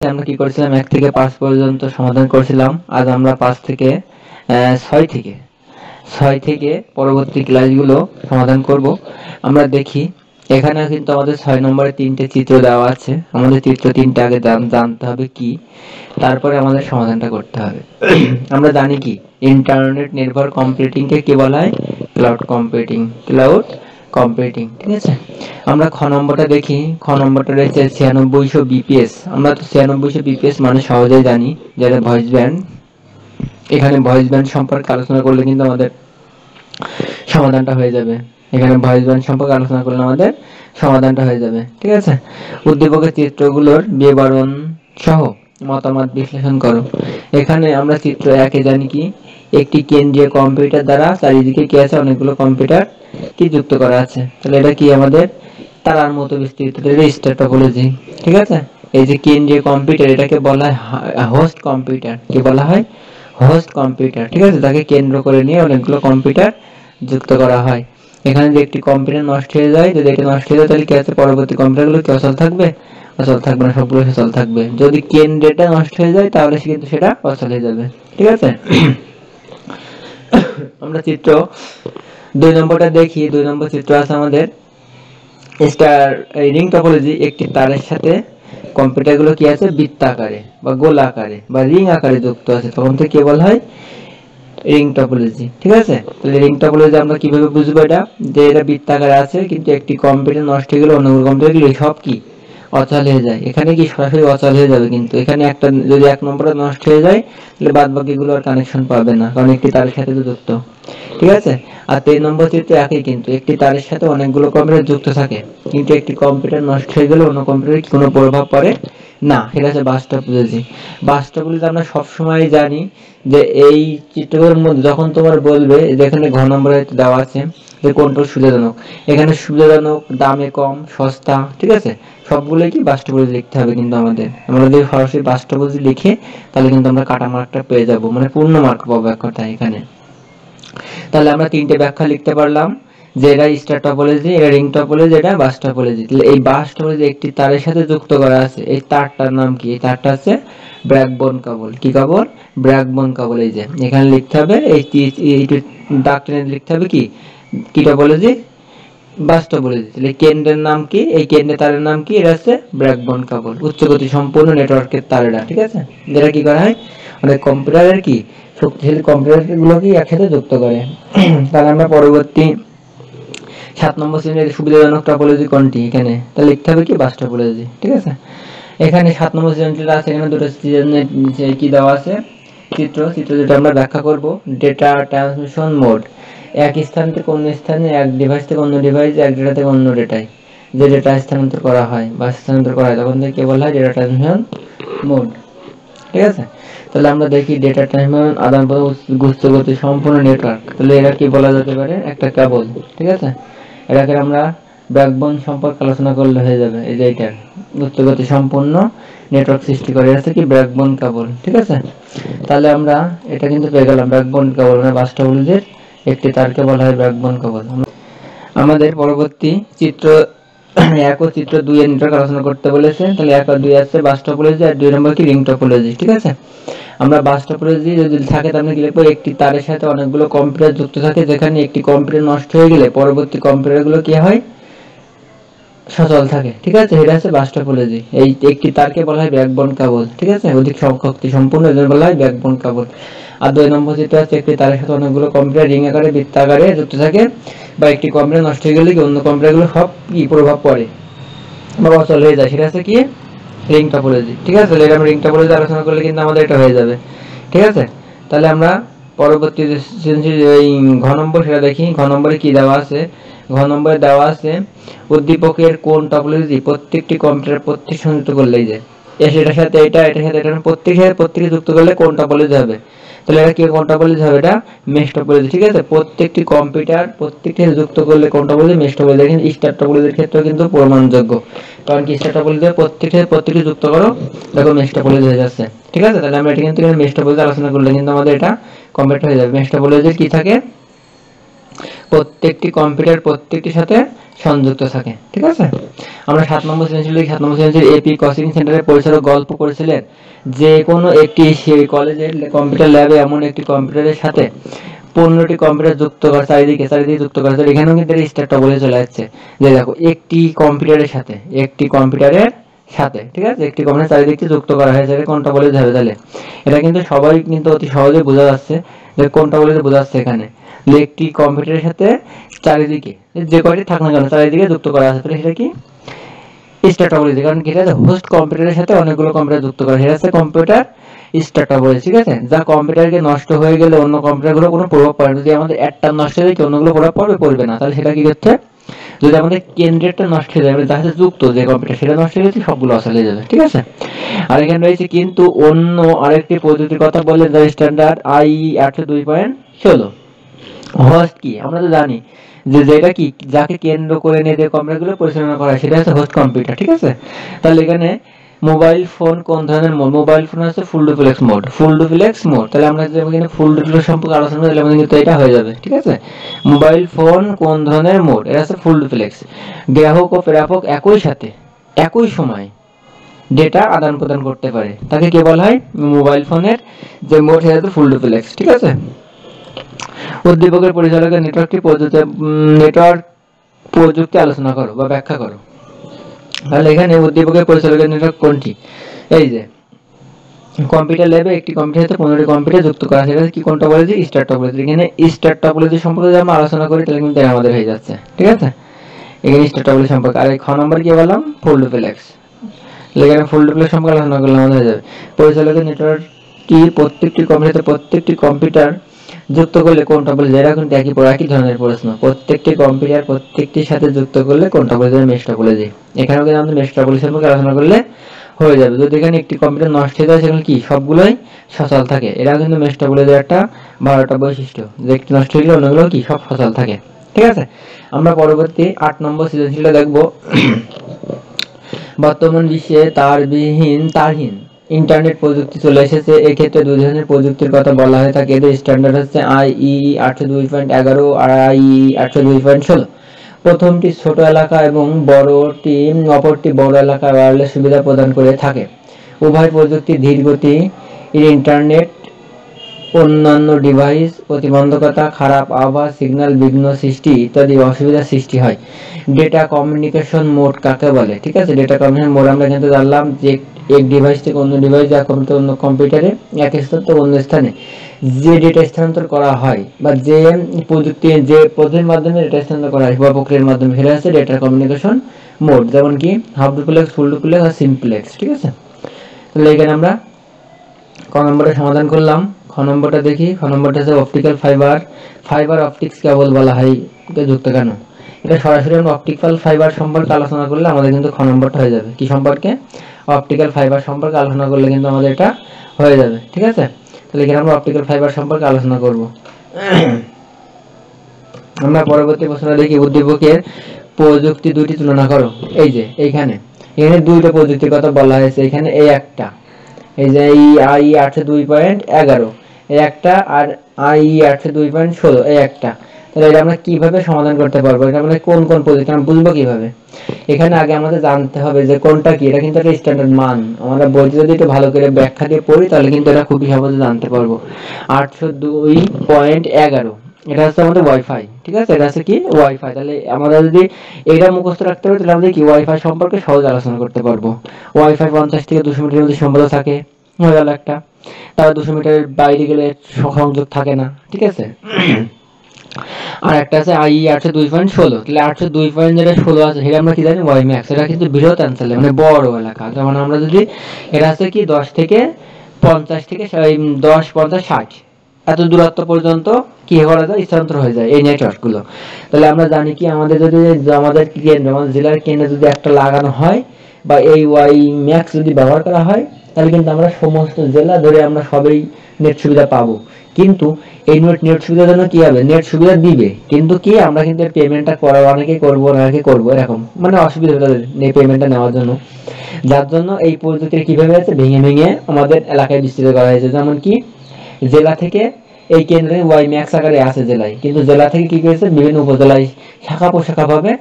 আমরা কি করেছিলাম 1 থেকে 5 পর্যন্ত সমাধান করেছিলাম। আজ আমরা 5 থেকে 6 থেকে পরবর্তী ক্লাসগুলো সমাধান করব। আমরা দেখি এখানে কিন্তু আমাদের 6 নম্বরে 3টে চিত্র দেওয়া আছে। আমাদের চিত্র 3টে আগে জানতে হবে কি, তারপরে আমাদের সমাধানটা করতে হবে। আমরা জানি কি ইন্টারনেট নির্ভর কম্পিউটিং কে কি বলা হয়? Cloud computing. ঠিক আছে। আমরা খ নম্বরটা দেখি। খ নম্বরটা রয়েছে 9600 বিপিএস। আমরা তো 9600 বিপিএস মানে সহজেই জানি যেটা ভয়েস ব্যান্ড। এখানে ভয়েস ব্যান্ড সম্পর্কে আলোচনা করলে কিন্তু আমাদের সমাধানটা হয়ে যাবে। এখানে ভয়েস ব্যান্ড সম্পর্কে আলোচনা করলে আমাদের সমাধানটা হয়ে যাবে। ঠিক আছে। উদ্দীপকের চিত্রগুলোর বিবরণ সহ মতামত বিশ্লেষণ করো। এখানে আমরা চিত্র 1 এ জানি কি একটি কেন্দ্রীয় কম্পিউটার দ্বারা চারিদিকে কি আছে? অনেকগুলো কম্পিউটার কি যুক্ত করা আছে। তাহলে এটা কি আমাদের তারার মতো বিস্তৃত, এটা স্টার টপোলজি। ঠিক আছে। এই যে কেন্দ্রীয় কম্পিউটার এটাকে বলা হয় হোস্ট কম্পিউটার। কি বলা হয়? Host computer. ঠিক আছে। তাকে কেন্দ্র করে নিয়ে অনেকগুলো কম্পিউটার যুক্ত করা হয়। এখানে যদি একটি কম্পিউটার নষ্ট হয়ে যায়, যদি এটা নষ্ট হয়ে যায় তাহলে কি আছে? পরবর্তী কম্পিউটারগুলো কি অচল থাকবে? অচল থাকবে না, সবগুলো সচল থাকবে। যদি কেন্দ্রটা নষ্ট হয়ে যায় তাহলে কিন্তু সেটা অচল হয়ে যাবে। ঠিক আছে। আমরা চিত্র 2 নম্বরটা দেখি। 2 নম্বর চিত্র আছে আমাদের স্টার রিং টপোলজি। একটি তারের সাথে কম্পিউটারগুলো কি আছে? বৃত্তাকারে বা গোলাকারে বা রিং আকারে যুক্ত আছে, তখন থেকে কি বলা হয়? Ring topology. ঠিক আছে। তাহলে রিং টপোলজি আমরা কিভাবে বুঝবো? এটা যে এটা বৃত্তাকারে আছে, কিন্তু একটি কম্পিউটার নষ্ট হয়ে গেলে অন্য কম্পিউটারগুলো সব কি অচল হয়ে যায়। এখানে কি সরাসরি অচল হয়ে যাবে, কিন্তু এখানে একটা যদি 1 নম্বরে নষ্ট হয়ে যায় তাহলে বাদ বাকিগুলো আর কানেকশন পাবে না, কারণ একটি তারের সাথে যুক্ত। ঠিক আছে। আর 3 নম্বর চিত্র একই, কিন্তু একটি তারের সাথে অনেকগুলো কম্পিউটার যুক্ত থাকে, কিন্তু একটি কম্পিউটার নষ্ট হয়ে গেলে অন্য কম্পিউটারে কোনো প্রভাব পড়ে না। সেটা হচ্ছে বাস টপোলজি। বাস টপোলজি আমরা সবসময় জানি যে এই চিত্রগুলোর মধ্যে যখন তোমার বলবে যেখানে ঘ নম্বরে দেওয়া আছে যে কোনটা সুবিধাজনক, এখানে সুবিধাজনক, দামে কম, সস্তা, ঠিক আছে, সবগুলোই কি বাস টপোলজি লিখতে হবে। কিন্তু আমরা যদি সরাসরি বাস টপোলজি লিখে তাহলে কিন্তু আমরা কাটা মার্কটা পেয়ে যাব, মানে পূর্ণ মার্ক পাবো এক কথায় এখানে। তাহলে আমরা 3টে ব্যাখ্যা লিখতে পারলাম যে এটা স্টার টপোলজি, এটা রিং টপোলজি, এটা বাস টপোলজি। তাহলে এই বাস টপোলজি একটি তারের সাথে যুক্ত করা আছে। এই তারটার নাম কি? এই তারটা আছে ব্র্যাকবোন কেবল। কি কেবল? ব্র্যাকবোন কেবল। এই যে এখানে লিখতে হবে এই দাগ টেনে লিখতে হবে কি কি টপোলজি? Bus topology. তাহলে কেন্দ্রের নাম কি? এই কেন্দ্রের তারের নাম কি? এটা হচ্ছে ব্র্যাকবোন কেবল, উচ্চ গতি সম্পূর্ণ নেটওয়ার্কের তারেরা। ঠিক আছে। যেটা কি করা হয় অনেক কম্পিউটারের কি শক্তিশালী কম্পিউটারগুলোকে একসাথে যুক্ত করে। তাহলে আমরা পরবর্তী 7 নম্বর শ্রেণীর সুবিধাজনক টপোলজি কোনটি? এখানে তাহলে লিখতে হবে কি বাস টপোলজি। ঠিক আছে। এখানে 7 নম্বর শ্রেণীটা আছে, এখানে দুটো সিজনের কি দেওয়া আছে চিত্র যেটা আমরা ব্যাখ্যা করব। ডেটা ট্রান্সমিশন মোড, এক স্থান থেকে অন্য স্থানে, এক ডিভাইস থেকে অন্য ডিভাইসে, এক ডেটা থেকে অন্য ডেটায় যে ডেটা স্থানান্তর করা হয় বা স্থানান্তর করা হয় তখন থেকে কে বলা হয়? Data transmission mode. ঠিক আছে। তাহলে আমরা দেখি ডেটা ট্রান্সমিশন আদান প্রদান উচ্চ গতি সম্পূর্ণ নেটওয়ার্ক। তাহলে এরা কি বলা যেতে পারে? একটা কেবল। ঠিক আছে। এটাকে আমরা ব্যাকবোন সম্পর্কে আলোচনা করলে হয়ে যাবে। এই যে এইটার উচ্চ গতি সম্পূর্ণ নেটওয়ার্ক সৃষ্টি করে আছে কি ব্যাকবোন কেবল। ঠিক আছে। তাহলে আমরা এটা কিন্তু পেয়ে গেলাম ব্যাকবোন কেবল, মানে বাস টপোলজির একটি তারকে বলা হয় ব্যাকবোন কেবল। আমাদের পরবর্তী চিত্র 1 ও চিত্র 2 এর নেটওয়ার্ক আলোচনা করতে বলেছে। তাহলে 1 আর 2 আছে বাস টপোলজি, আর 2 নম্বর কি রিং টপোলজি। ঠিক আছে। আমরা বাস টপোলজি যদি থাকে তাহলে কি লিখবো? একটি তারের সাথে অনেকগুলো কম্পিউটার যুক্ত থাকে, যেখানে একটি কম্পিউটার নষ্ট হয়ে গেলে পরবর্তী কম্পিউটারগুলো কি হয়? সচল থাকে। ঠিক আছে। এটা হচ্ছে বাস টপোলজি। এই একটি তারকে বলা হয় ব্যাকবোন কেবল। ঠিক আছে। অধিক শক্তি সম্পূর্ণ এদের বলা হয় ব্যাকবোন কেবল। আর 2 নম্বর যেটা হচ্ছে একটি তারের সাথে অনেকগুলো কম্পিউটার রিং আকারে বৃত্তাকারে যুক্ত থাকে, বা একটি কম্পিউটার নষ্ট হয়ে গেলে কি অন্য কম্পিউটারগুলো সব কি প্রভাব পড়ে বা অচল হয়ে যায়, সেটা হচ্ছে কি রিং টপোলজি। ঠিক আছে। তাহলে আমরা রিং টপোলজি আলোচনা করলে কিন্তু আমাদের এটা হয়ে যাবে। ঠিক আছে। তাহলে আমরা পরবর্তী এই ঘ নম্বর সেটা দেখি। ঘ নম্বরে কি দেওয়া আছে? ঘ নম্বরে দেওয়া আছে উদ্দীপকের কোন টপোলজি প্রত্যেকটি কম্পিউটার প্রত্যেক সংযুক্ত করলেই যায়। এটার সাথে এটার সাথে এটা প্রত্যেকে যুক্ত করলে কোন টপোলজি হবে? তাহলে এটা কি কোন টপোলজি হবে? এটা মেশ টপোলজি। ঠিক আছে। প্রত্যেকটি কম্পিউটার প্রত্যেকটি যুক্ত করলে কোন টপোলজি? Mesh topology. দেখেন স্টার টপোলজির ক্ষেত্রে কিন্তু প্রমাণযোগ্য, কারণ কি স্টার টপোলজি প্রত্যেকটি যুক্ত করো, দেখো মেশ টপোলজি হয়ে যাচ্ছে। ঠিক আছে। তাহলে আমরা এটা কিন্তু মেশ টপোলজি আলোচনা করলে কিন্তু আমাদের এটা কমপ্লিট হয়ে যাবে। মেশ টপোলজির কি থাকে? প্রত্যেকটি কম্পিউটার প্রত্যেকটির সাথে সংযুক্ত থাকে। ঠিক আছে, আমরা 7 নম্বর সৃজনশীল এপি কোচিং সেন্টারের পরিচালক গল্প করেছিলেন যে কোনো একটি কলেজের কম্পিউটার ল্যাবে এমন একটি কম্পিউটারের সাথে 15টি কম্পিউটার যুক্ত করা, চারিদিকে যুক্ত করা। এখানেও কিন্তু স্টার্টটা বলে চলে যাচ্ছে যে দেখো একটি কম্পিউটারের সাথে ঠিক আছে, একটি কম্পিউটার চারিদিকে যুক্ত করা হয়েছে, কোনটা বলে যাবে তাহলে? এটা কিন্তু সবাই কিন্তু অতি সহজে বোঝা যাচ্ছে যে কোনটা বলে বোঝা যাচ্ছে। এখানে একটি কম্পিউটারের সাথে চারিদিকে যে কয়টি থাক না কেন চারিদিকে যুক্ত করা আছে, তাহলে সেটা কি? Start topology. কারণ এটা হচ্ছে হোস্ট কম্পিউটারের সাথে অনেকগুলো কম্পিউটার যুক্ত করা, সেটা হচ্ছে কম্পিউটার স্টার্ট টপোলজি। ঠিক আছে, যা কম্পিউটারকে নষ্ট হয়ে গেলে অন্য কম্পিউটারগুলো কোনো প্রভাব পড়ে না। যদি আমাদের একটা নষ্ট হয়ে যায় অন্যগুলো প্রভাব পড়বে না, তাহলে সেটা কি করছে? যদি আমাদের কেন্দ্রেরটা নষ্ট হয়ে যায়, যার সাথে যুক্ত যে কম্পিউটার সেটা নষ্ট হয়ে গেছে, সবগুলো অচলে যাবে। ঠিক আছে, আর এখানে রয়েছে কিন্তু অন্য আরেকটি প্রযুক্তির কথা বলে, যার স্ট্যান্ডার্ড IE 802.16। হোস্ট কি? আমরা তো জানি যে যেটা কি, যাকে কেন্দ্র করে নিয়ে যে কম্পিউটারগুলো পরিচালনা করা হয় সেটা হচ্ছে হোস্ট কম্পিউটার। ঠিক আছে, তাহলে এখানে মোবাইল ফোন কোন ধরনের মোড? মোবাইল ফোন হচ্ছে ফুল ডুপ্লেক্স মোড। তাহলে আমরা যদি এখানে ফুল ডুপ্লেক্স সম্পর্কে আলোচনা করি তাহলে আমাদের কিন্তু এটা হয়ে যাবে। ঠিক আছে, মোবাইল ফোন কোন ধরনের মোড? এটা হচ্ছে ফুল ডুপ্লেক্স। গ্রাহক ও প্রেরক একই সাথে একই সময় ডেটা আদান প্রদান করতে পারে, তাকে কি বলা হয়? মোবাইল ফোনের যে মোড সেটা হচ্ছে ফুল ডুপ্লেক্স। ঠিক আছে, উদ্দীপকের পরিচালকের নেটওয়ার্ক প্রযুক্তি আলোচনা করো বা ব্যাখ্যা করো। তাহলে এখানে উদ্দীপকের পরিচালকের নেটওয়ার্ক কোনটি? এই যে কম্পিউটার ল্যাবে একটি কম্পিউটার সাথে 15টি কম্পিউটার যুক্ত করা, সেটা কি কোনটা বলেছি? Star topology. এখানে স্টার টপোলজি সম্পর্কে যদি আমরা আলোচনা করি তাহলে কিন্তু আমাদের হয়ে যাচ্ছে। ঠিক আছে, এখানে স্টার টপোলজি সম্পর্কে। আর এই খ নম্বর কি বললাম? Full duplex. এখানে ফুল ডুপ্লেক্স সম্পর্কে আলোচনা করলে আমাদের হয়ে যাবে। পরিচালকের নেটওয়ার্কটি প্রত্যেকটি কম্পিউটার যুক্ত করলে কোনটা বলে? এরা কিন্তু একই ধরনের প্রশ্ন। প্রত্যেকটি কম্পিউটার প্রত্যেকটির সাথে যুক্ত করলে কোনটা বলে? Mesh topology. এখানেও কিন্তু আমাদের মেশ টপোলজি সম্পর্কে আলোচনা করলে হয়ে যাবে। যদি এখানে একটি কম্পিউটার নষ্ট হয়ে যায় সেখানে কি সবগুলোই সচল থাকে। এরা কিন্তু মেশ টপোলজির একটা 12টা বৈশিষ্ট্য, যে একটি নষ্ট হয়ে গেলে অন্যগুলো কি সব সচল থাকে। ঠিক আছে, আমরা পরবর্তী 8 নম্বর সৃজনশীলটা দেখব। বর্তমান বিশ্বে তারহীন ইন্টারনেট প্রযুক্তি চলে এসেছে। এক্ষেত্রে দুই ধরনের প্রযুক্তির কথা বলা হয়ে থাকে। এদের স্ট্যান্ডার্ড হচ্ছে IEEE 802.11 আর IEEE 802.16। প্রথমটি ছোট এলাকা এবং অপরটি বড় এলাকা ওয়্যারলেস সুবিধা প্রদান করে থাকে। উভয় প্রযুক্তি ধীর গতি ইন্টারনেট, অন্যান্য ডিভাইস প্রতিবন্ধকতা, খারাপ আবহাওয়া, সিগন্যাল বিঘ্ন সৃষ্টি ইত্যাদি অসুবিধার সৃষ্টি হয়। ডেটা কমিউনিকেশন মোড কাকে বলে? ঠিক আছে, ডেটা কমিউনিকেশন মোড আমরা কিন্তু জানলাম যে এক ডিভাইস থেকে অন্য ডিভাইস বা অন্য কম্পিউটারে এক স্থান থেকে অন্য স্থানে যে ডেটা স্থানান্তর করা হয় বা যে প্রযুক্তি যে পদ্ধতির মাধ্যমে ডেটা স্থানান্তর করা হয় বা প্রক্রিয়ার মাধ্যমে, সেটা হচ্ছে ডেটা কমিউনিকেশন মোড। যেমন কি হাফ ডুপ্লেক্স, ফুল ডুপ্লেক্স আর সিমপ্লেক্স। ঠিক আছে, তাহলে এখানে আমরা ক নম্বরে সমাধান করলাম। খ নম্বরটা দেখি। খ নম্বরটা হচ্ছে অপটিক্যাল ফাইবার অপটিক্স কেবল বলা হয় যুক্ত কেন? এটা সরাসরি আমরা অপটিক্যাল ফাইবার সম্পর্কে আলোচনা করলে আমাদের কিন্তু খ নম্বরটা হয়ে যাবে। কি সম্পর্কে? অপটিক্যাল ফাইবার সম্পর্কে আলোচনা করলে কিন্তু আমাদের এটা হয়ে যাবে। ঠিক আছে, তাহলে এখানে আমরা অপটিক্যাল ফাইবার সম্পর্কে আলোচনা করব। আমরা পরবর্তী প্রশ্নটা দেখি। উদ্দীপকের প্রযুক্তি দুইটি তুলনা করো। এই যে এখানে দুইটা প্রযুক্তির কথা বলা হয়েছে। এখানে এই একটা, এই যে IE 802.11 এই একটা, আর IE 802.16 এই একটা। তাহলে এটা আমরা কিভাবে সমাধান করতে পারবো? এটা আমরা কোন প্রযুক্তি আমরা বুঝবো কিভাবে? এখানে আগে আমাদের জানতে হবে যে কোনটা কি। এটা কিন্তু একটা স্ট্যান্ডার্ড মান। আমরা বইতে যদি একটু ভালো করে ব্যাখ্যা দিয়ে পড়ি তাহলে কিন্তু এটা খুবই সহজে জানতে পারবো। 802.11 এটা হচ্ছে আমাদের ওয়াইফাই। ঠিক আছে, এটা হচ্ছে কি ওয়াইফাই। তাহলে আমরা যদি এটা মুখস্থ রাখতে পারি তাহলে আমাদের কি ওয়াইফাই সম্পর্কে সহজে আলোচনা করতে পারবো। ওয়াইফাই 50 থেকে 200 মিটারের মধ্যে সীমাবদ্ধ থাকে, হয়ে গেল একটা। তারপর 200 মিটারের বাইরে গেলে সংযোগ থাকে না। ঠিক আছে, আর একটা আছে IE 802.16। তাহলে 802.16 আছে সেটা আমরা কি জানি? ওয়াইম্যাক্স। এটা কিন্তু বৃহৎ অঞ্চল, মানে বড় এলাকা। যেমন আমরা যদি এটা আছে কি 10 থেকে 50 থেকে 10 50 60 এত দূরত্ব পর্যন্ত কি করা যায়? স্থানান্তর হয়ে যায় এই নেটওয়ার্ক গুলো। তাহলে আমরা জানি কি আমাদের যদি আমাদের কেন্দ্র, আমাদের জেলার কেন্দ্রে যদি একটা লাগানো হয় বা এই ওয়াইম্যাক্স যদি ব্যবহার করা হয় তাহলে কিন্তু আমরা সমস্ত জেলা ধরে আমরা সবাই নেট সুবিধা পাবো। কিন্তু এই নেট সুবিধার জন্য কি হবে? নেট সুবিধা দিবে কিন্তু কি আমরা কিন্তু পেমেন্টটা করার অনেকেই করবো, অনেকে করবো, এরকম মানে অসুবিধা হবে তাদের পেমেন্টটা নেওয়ার জন্য। যার জন্য এই প্রযুক্তি কিভাবে আছে ভেঙে ভেঙে আমাদের এলাকায় বিস্তৃত করা হয়েছে। যেমন কি জেলা থেকে এই কেন্দ্রে ওয়াই ম্যাক্স আকারে আছে জেলায়, কিন্তু জেলা থেকে কি করেছে বিভিন্ন উপজেলায় শাখা প্রশাখা ভাবে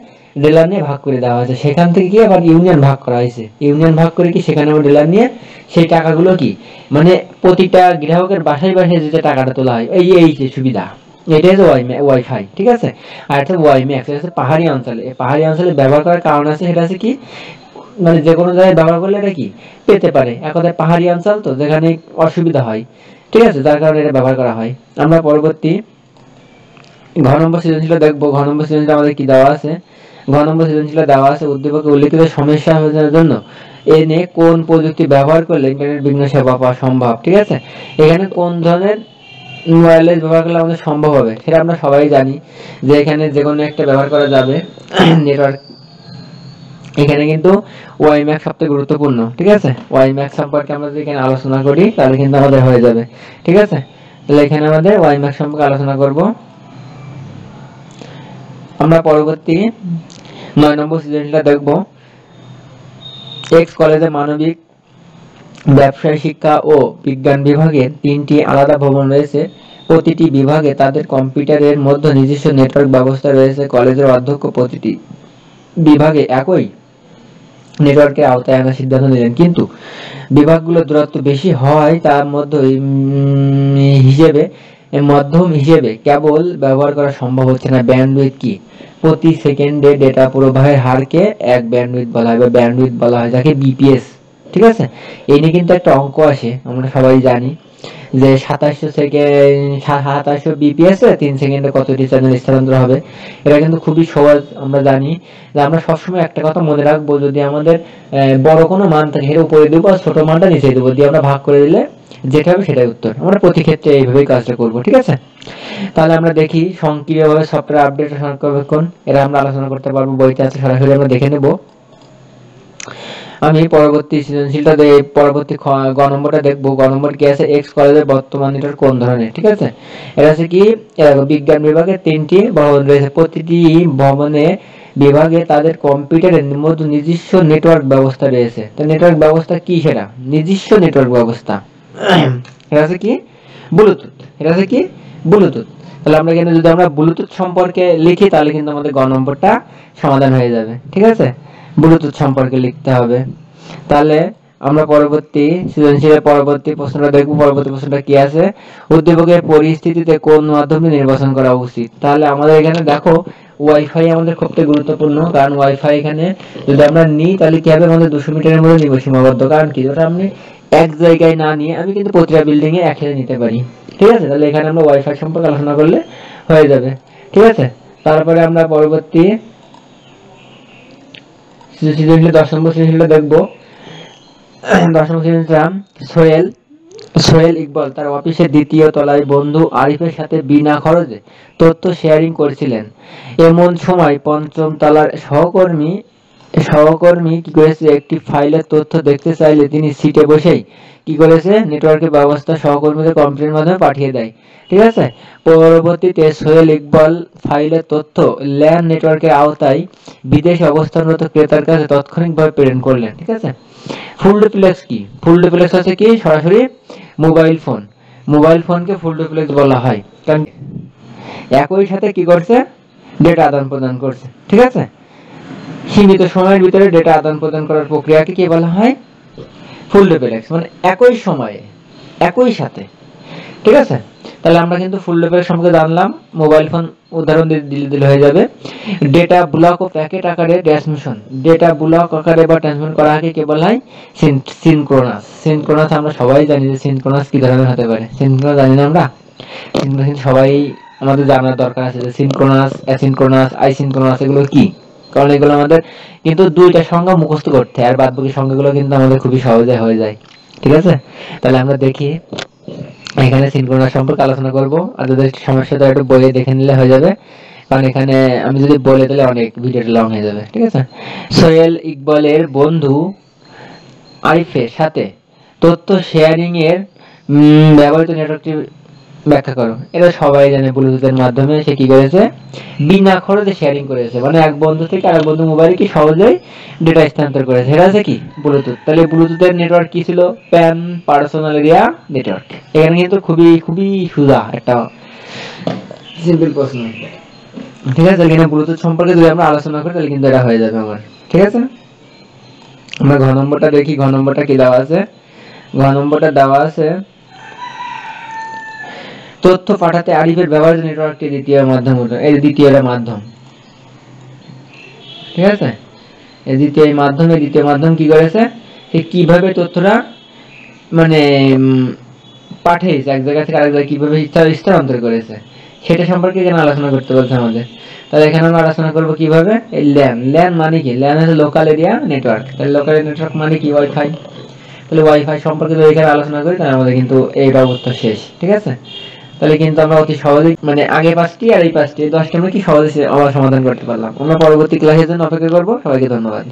ডিলার নিয়ে ভাগ করে দেওয়া হয়েছে। সেখান থেকে কি আবার ইউনিয়ন ভাগ করা হয়েছে, ইউনিয়ন ভাগ করে কি সেখানে ডিলার নিয়ে সেই টাকাগুলো কি মানে প্রতিটা গ্রাহকের বাসায় বাসায় যে টাকাটা তোলা হয়, এই যে সুবিধা, এটা হচ্ছে ওয়াইফাই। ঠিক আছে, আর এটা ওয়াই ম্যাক্স, এটা হচ্ছে পাহাড়ি অঞ্চলে। এই পাহাড়ি অঞ্চলে ব্যবহার করার কারণ আছে, সেটা আছে কি মানে যে কোনো জায়গায় ব্যবহার করলে এটা কি পেতে পারে, এক কথায় পাহাড়ি অঞ্চল তো যেখানে অসুবিধা হয়। ঠিক আছে, যার কারণে এটা ব্যবহার করা হয়। আমরা পরবর্তী ঘ নম্বর সৃজনশীল দেখবো। ঘ নম্বর সৃজনশীল আমাদের কি দেওয়া আছে? ঘ নম্বর সৃজনশীল দেওয়া আছে উদ্দীপকে উল্লেখিত সমস্যা সমাধানের জন্য এনে কোন প্রযুক্তি ব্যবহার করলে ইন্টারনেট বিঘ্ন সেবা পাওয়া সম্ভব। ঠিক আছে, এখানে কোন ধরনের ওয়্যারলেস ব্যবহার করলে আমাদের সম্ভব হবে সেটা আমরা সবাই জানি, যে এখানে যে কোনো একটা ব্যবহার করা যাবে নেটওয়ার্ক। এখানে কিন্তু ওয়াই ম্যাক্স সবথেকে গুরুত্বপূর্ণ। ঠিক আছে, ওয়াই ম্যাক্স সম্পর্কে আমরা যদি এখানে আলোচনা করি তাহলে কিন্তু আমাদের হয়ে যাবে। ঠিক আছে, তাহলে এখানে আমাদের ওয়াই ম্যাক্স সম্পর্কে আলোচনা করব আমরা। পরবর্তী 9 নম্বর সৃজনশীলটা দেখব। এক্স কলেজে মানবিক, ব্যবসায় শিক্ষা ও বিজ্ঞান বিভাগে 3টি আলাদা ভবন রয়েছে। প্রতিটি বিভাগে তাদের কম্পিউটারের মধ্যে নিজস্ব নেটওয়ার্ক ব্যবস্থা রয়েছে। কলেজের অধ্যক্ষ প্রতিটি বিভাগে একই নেটওয়ার্কের আওতায় আনার সিদ্ধান্ত নিলেন, কিন্তু বিভাগগুলোর দূরত্ব বেশি হয় তার মাধ্যম হিসেবে কেবল ব্যবহার করা সম্ভব হচ্ছে না ব্যান্ডউইথ কি প্রতি সেকেন্ডে ডেটা প্রবাহের হারকে এক ব্যান্ডউইথ বলা হয় বা ব্যান্ডউইথ বলা হয়, যাকে বিপিএস। ঠিক আছে, এই নিয়ে কিন্তু একটা অঙ্ক আসে, আমরা সবাই জানি যে 2700 বিপিএস এ 3 সেকেন্ডে কতটি চ্যানেল স্থানান্তর হবে। এটা কিন্তু খুবই সহজ, আমরা জানি যে আমরা সবসময় একটা কথা মনে রাখবো, যদি আমাদের বড় কোনো মান থাকে সেটা উপরে দেবো আর ছোট মানটা নিচে দেবো, দিয়ে আমরা ভাগ করে দিলে যেটা হবে সেটাই উত্তর। আমরা প্রতি ক্ষেত্রে এইভাবেই কাজটা করবো। ঠিক আছে, তাহলে আমরা দেখি সক্রিয়ভাবে সফটওয়্যার আপডেট সংরক্ষণ, এটা আমরা আলোচনা করতে পারবো, বইতে আছে, সরাসরি আমরা দেখে নেব। আমি পরবর্তী সৃজনশীলটা পরবর্তী গ নম্বরটা দেখবো। গ নম্বর কি আছে? এক্স কলেজের বর্তমান নেটওয়ার্ক কোন ধরনের। ঠিক আছে, এটা আছে কি বিজ্ঞান বিভাগে 3টি ভবন রয়েছে। প্রতিটি ভবনে বিভাগে তাদের কম্পিউটারের মধ্যে নিজস্ব নেটওয়ার্ক ব্যবস্থা রয়েছে। তো নেটওয়ার্ক ব্যবস্থা কি? সেটা নিজস্ব নেটওয়ার্ক ব্যবস্থা। এটা আছে কি ব্লুটুথ, এটা আছে কি ব্লুটুথ। তাহলে আমরা এখানে যদি আমরা ব্লুটুথ সম্পর্কে লিখি তাহলে কিন্তু আমাদের গ নম্বরটা সমাধান হয়ে যাবে। ঠিক আছে, ব্লুটুথ সম্পর্কে লিখতে হবে। তাহলে আমরা পরবর্তী সৃজনশীলের পরবর্তী প্রশ্নটা দেখব। পরবর্তী প্রশ্নটা কি আছে? উদ্দীপকের পরিস্থিতিতে কোন মাধ্যমে নির্বাচন করা উচিত। তাহলে আমাদের এখানে দেখো ওয়াইফাই আমাদের খুবই গুরুত্বপূর্ণ, কারণ ওয়াইফাই এখানে যদি আমরা নিই তাহলে কি হবে, আমাদের 200 মিটারের মধ্যে নিব সীমাবদ্ধ। কারণ কি, ওটা আমি এক জায়গায় না নিয়ে আমি কিন্তু প্রতিটা বিল্ডিং এ একসাথে নিতে পারি। ঠিক আছে, তাহলে এখানে আমরা ওয়াইফাই সম্পর্কে আলোচনা করলে হয়ে যাবে। ঠিক আছে, তারপরে আমরা পরবর্তী সৃজনশীল 10 নম্বর সৃজনশীলটা দেখবো। 10 নম্বর সৃজনশীলটা সোহেল ইকবাল তার অফিসের 2য় তলায় বন্ধু আরিফের সাথে বিনা খরচে তথ্য শেয়ারিং করেছিলেন। এমন সময় 5ম তলার সহকর্মী কি করেছে, একটি ফাইলের তথ্য দেখতে চাইলে তিনি সিটে বসেই কি করেছে, নেটওয়ার্কের ব্যবস্থা সহকর্মীদের কম্পিউটারের মাধ্যমে পাঠিয়ে দেয়। ঠিক আছে, পরবর্তীতে সোহেল ইকবাল ফাইলের তথ্য ল্যান নেটওয়ার্কের আওতায় বিদেশে অবস্থানরত ক্রেতার কাছে তাৎক্ষণিকভাবে প্রেরণ করলেন। ঠিক আছে, ফুল ডুপ্লেক্স কি? ফুল ডুপ্লেক্স আছে কি সরাসরি মোবাইল ফোনকে ফুল ডুপ্লেক্স বলা হয়, কারণ একই সাথে কি করছে, ডেটা আদান প্রদান করছে। ঠিক আছে, সীমিত সময়ের ভিতরে ডেটা আদান প্রদান করার প্রক্রিয়াকে কি বলা হয়? ফুল ডুপ্লেক্স, মানে একই সময়ে একই সাথে। ঠিক আছে, তাহলে আমরা কিন্তু ফুল ডুপ্লেক্স সম্পর্কে জানলাম। মোবাইল ফোন উদাহরণ দিলে হয়ে যাবে। ডেটা ব্লক ও প্যাকেট আকারে ট্রান্সমিশন, ডেটা ব্লক আকারে বা ট্রান্সমিট করা আগে কি বলা হয়? সিনক্রোনাস। আমরা সবাই জানি যে সিনক্রোনাস কি ধরনের হতে পারে। সিনক্রোনাস জানি না আমরা, কিন্তু সবাই আমাদের জানার দরকার আছে যে সিনক্রোনাস, অ্যাসিনক্রোনাস, আইসিনক্রোনাস এগুলো কি, কারণ এগুলো আমাদের কিন্তু 2টা সংজ্ঞা মুখস্থ করতে হয়, আর বাদ বাকি সংজ্ঞাগুলো কিন্তু আমাদের খুবই সহজে হয়ে যায়। ঠিক আছে, তাহলে আমরা দেখি এখানে সিনক্রোনাস সম্পর্কে আলোচনা করব। আর যদি সমস্যা তো একটু বইয়ে দেখে নিলে হয়ে যাবে, কারণ এখানে আমি যদি বলে তাহলে অনেক ভিডিওটা লং হয়ে যাবে। ঠিক আছে, সোহেল ইকবালের বন্ধু আরিফের সাথে তথ্য শেয়ারিং এর ব্যবহৃত নেটওয়ার্কটি ব্যাখ্যা করো। এটা সবাই জানে, ব্লুটুথের মাধ্যমে সে কি করেছে, বিনা খরচে শেয়ারিং করেছে, মানে এক বন্ধু থেকে আরেক বন্ধু মোবাইলে কি সহজেই ডেটা স্থানান্তর করেছে, এটা আছে কি ব্লুটুথ। তাহলে ব্লুটুথের নেটওয়ার্ক কি ছিল, প্যান পার্সোনাল এরিয়া নেটওয়ার্ক। এখানে কিন্তু খুবই খুবই সোজা একটা সিম্পল প্রশ্ন, ঠিক আছে। এখানে ব্লুটুথ সম্পর্কে যদি আমরা আলোচনা করি তাহলে কিন্তু এটা হয়ে যাবে আমার, ঠিক আছে। আমরা ঘ নম্বরটা দেখি, ঘ নম্বরটা কি দেওয়া আছে। ঘ নম্বরটা দেওয়া আছে তথ্য পাঠাতে আরিফের ব্যবহৃত নেটওয়ার্কটি দ্বিতীয় মাধ্যম, এই দ্বিতীয় মাধ্যম, ঠিক আছে। এই দ্বিতীয় মাধ্যম কি করেছে, সে কিভাবে তথ্যটা মানে পাঠিয়েছে এক জায়গা থেকে আরেক জায়গায়, কিভাবে স্থানান্তর করেছে সেটা সম্পর্কে এখানে আলোচনা করতে বলছে আমাদের। তাহলে এখানে আমরা আলোচনা করবো কিভাবে, এই ল্যান মানে কি, ল্যান হচ্ছে লোকাল এরিয়া নেটওয়ার্ক। তাহলে লোকাল নেটওয়ার্ক মানে কি, ওয়াইফাই। তাহলে ওয়াইফাই সম্পর্কে যদি এখানে আলোচনা করি তাহলে আমাদের কিন্তু এইটা উত্তর শেষ, ঠিক আছে। তাহলে কিন্তু আমরা অতি সহজেই মানে আগে 5টি আর এই 5টি 10টি আমরা কি সহজে আমরা সমাধান করতে পারলাম। আমরা পরবর্তী ক্লাসের জন্য অপেক্ষা করবো। সবাইকে ধন্যবাদ।